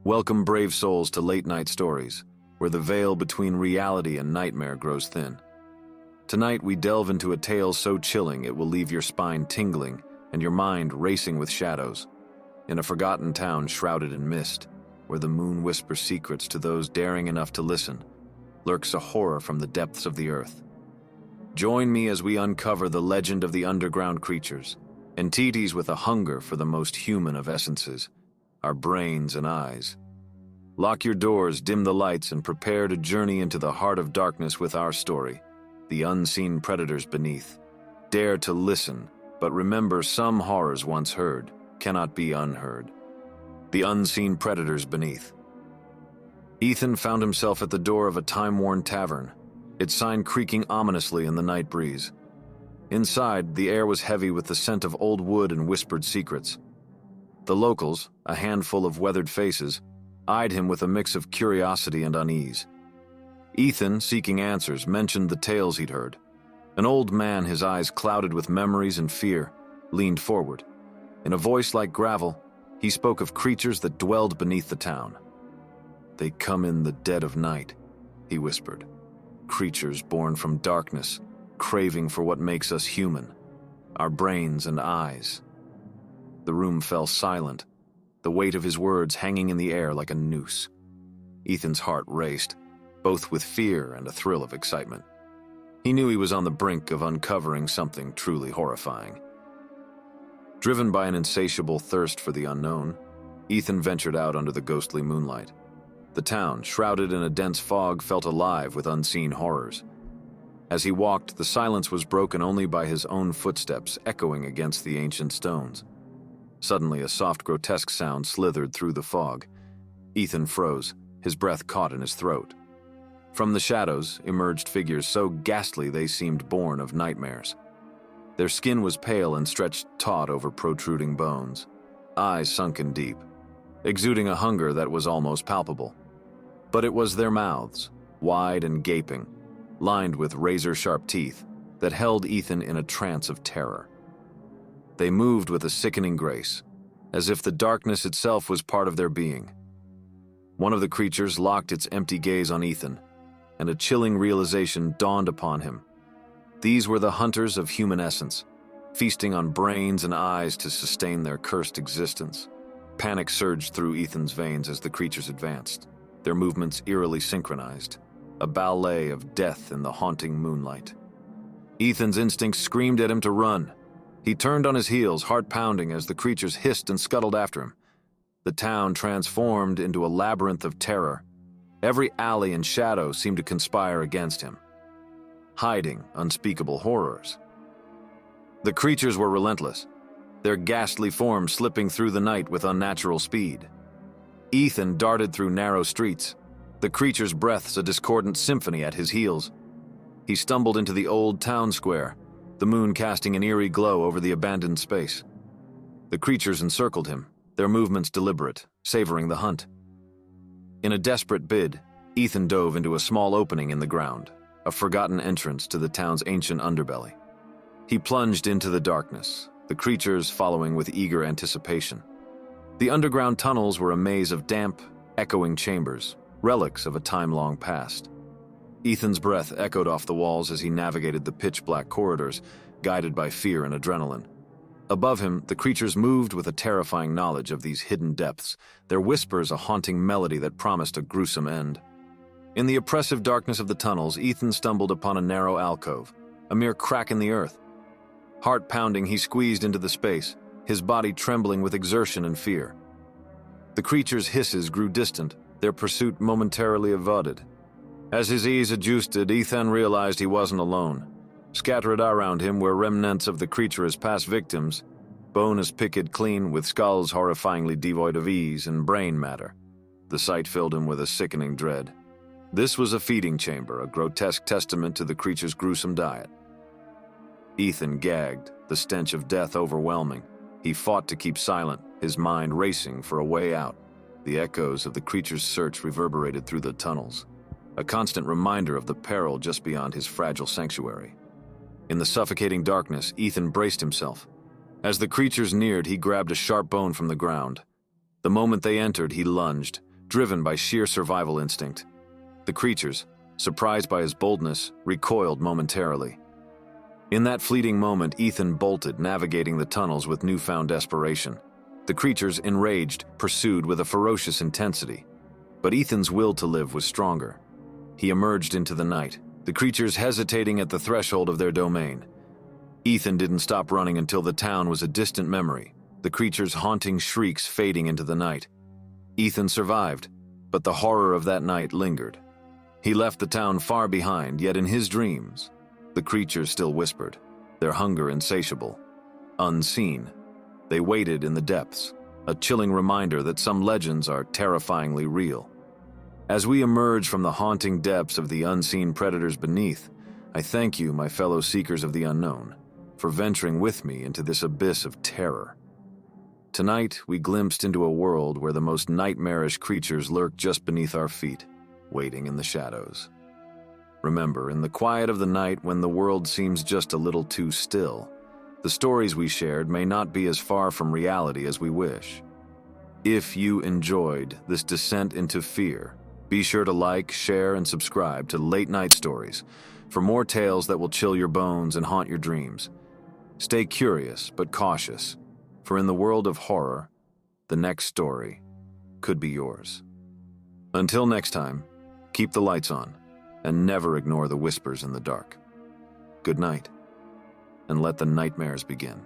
Welcome, brave souls, to Late Night Stories, where the veil between reality and nightmare grows thin. Tonight we delve into a tale so chilling it will leave your spine tingling and your mind racing with shadows. In a forgotten town shrouded in mist, where the moon whispers secrets to those daring enough to listen, lurks a horror from the depths of the earth. Join me as we uncover the legend of the underground creatures, entities with a hunger for the most human of essences, our brains and eyes. Lock your doors, dim the lights, and prepare to journey into the heart of darkness with our story, The Unseen Predators Beneath. Dare to listen, but remember, some horrors once heard cannot be unheard. The Unseen Predators Beneath. Ethan found himself at the door of a time-worn tavern, its sign creaking ominously in the night breeze. Inside, the air was heavy with the scent of old wood and whispered secrets. The locals, a handful of weathered faces, eyed him with a mix of curiosity and unease. Ethan, seeking answers, mentioned the tales he'd heard. An old man, his eyes clouded with memories and fear, leaned forward. In a voice like gravel, he spoke of creatures that dwelled beneath the town. "They come in the dead of night," he whispered. "Creatures born from darkness, craving for what makes us human, our brains and eyes." The room fell silent, the weight of his words hanging in the air like a noose. Ethan's heart raced, both with fear and a thrill of excitement. He knew he was on the brink of uncovering something truly horrifying. Driven by an insatiable thirst for the unknown, Ethan ventured out under the ghostly moonlight. The town, shrouded in a dense fog, felt alive with unseen horrors. As he walked, the silence was broken only by his own footsteps echoing against the ancient stones. Suddenly, a soft, grotesque sound slithered through the fog. Ethan froze, his breath caught in his throat. From the shadows emerged figures so ghastly they seemed born of nightmares. Their skin was pale and stretched taut over protruding bones, eyes sunken deep, exuding a hunger that was almost palpable. But it was their mouths, wide and gaping, lined with razor-sharp teeth, that held Ethan in a trance of terror. They moved with a sickening grace, as if the darkness itself was part of their being. One of the creatures locked its empty gaze on Ethan, and a chilling realization dawned upon him. These were the hunters of human essence, feasting on brains and eyes to sustain their cursed existence. Panic surged through Ethan's veins as the creatures advanced, their movements eerily synchronized, a ballet of death in the haunting moonlight. Ethan's instincts screamed at him to run. He turned on his heels, heart pounding, as the creatures hissed and scuttled after him. The town transformed into a labyrinth of terror. Every alley and shadow seemed to conspire against him, hiding unspeakable horrors. The creatures were relentless, their ghastly forms slipping through the night with unnatural speed. Ethan darted through narrow streets, the creatures' breaths a discordant symphony at his heels. He stumbled into the old town square, the moon casting an eerie glow over the abandoned space. The creatures encircled him, their movements deliberate, savoring the hunt. In a desperate bid, Ethan dove into a small opening in the ground, a forgotten entrance to the town's ancient underbelly. He plunged into the darkness, the creatures following with eager anticipation. The underground tunnels were a maze of damp, echoing chambers, relics of a time long past. Ethan's breath echoed off the walls as he navigated the pitch-black corridors, guided by fear and adrenaline. Above him, the creatures moved with a terrifying knowledge of these hidden depths, their whispers a haunting melody that promised a gruesome end. In the oppressive darkness of the tunnels, Ethan stumbled upon a narrow alcove, a mere crack in the earth. Heart pounding, he squeezed into the space, his body trembling with exertion and fear. The creatures' hisses grew distant, their pursuit momentarily evaded. As his ease adjusted, Ethan realized he wasn't alone. Scattered around him were remnants of the creature's past victims, bones picked clean with skulls horrifyingly devoid of ease and brain matter. The sight filled him with a sickening dread. This was a feeding chamber, a grotesque testament to the creature's gruesome diet. Ethan gagged, the stench of death overwhelming. He fought to keep silent, his mind racing for a way out. The echoes of the creature's search reverberated through the tunnels, a constant reminder of the peril just beyond his fragile sanctuary. In the suffocating darkness, Ethan braced himself. As the creatures neared, he grabbed a sharp bone from the ground. The moment they entered, he lunged, driven by sheer survival instinct. The creatures, surprised by his boldness, recoiled momentarily. In that fleeting moment, Ethan bolted, navigating the tunnels with newfound desperation. The creatures, enraged, pursued with a ferocious intensity. But Ethan's will to live was stronger. He emerged into the night, the creatures hesitating at the threshold of their domain. Ethan didn't stop running until the town was a distant memory, the creatures' haunting shrieks fading into the night. Ethan survived, but the horror of that night lingered. He left the town far behind, yet in his dreams, the creatures still whispered, their hunger insatiable. Unseen, they waited in the depths, a chilling reminder that some legends are terrifyingly real. As we emerge from the haunting depths of the unseen predators beneath, I thank you, my fellow seekers of the unknown, for venturing with me into this abyss of terror. Tonight, we glimpsed into a world where the most nightmarish creatures lurk just beneath our feet, waiting in the shadows. Remember, in the quiet of the night when the world seems just a little too still, the stories we shared may not be as far from reality as we wish. If you enjoyed this descent into fear, be sure to like, share, and subscribe to Late Night Stories for more tales that will chill your bones and haunt your dreams. Stay curious but cautious, for in the world of horror, the next story could be yours. Until next time, keep the lights on and never ignore the whispers in the dark. Good night, and let the nightmares begin.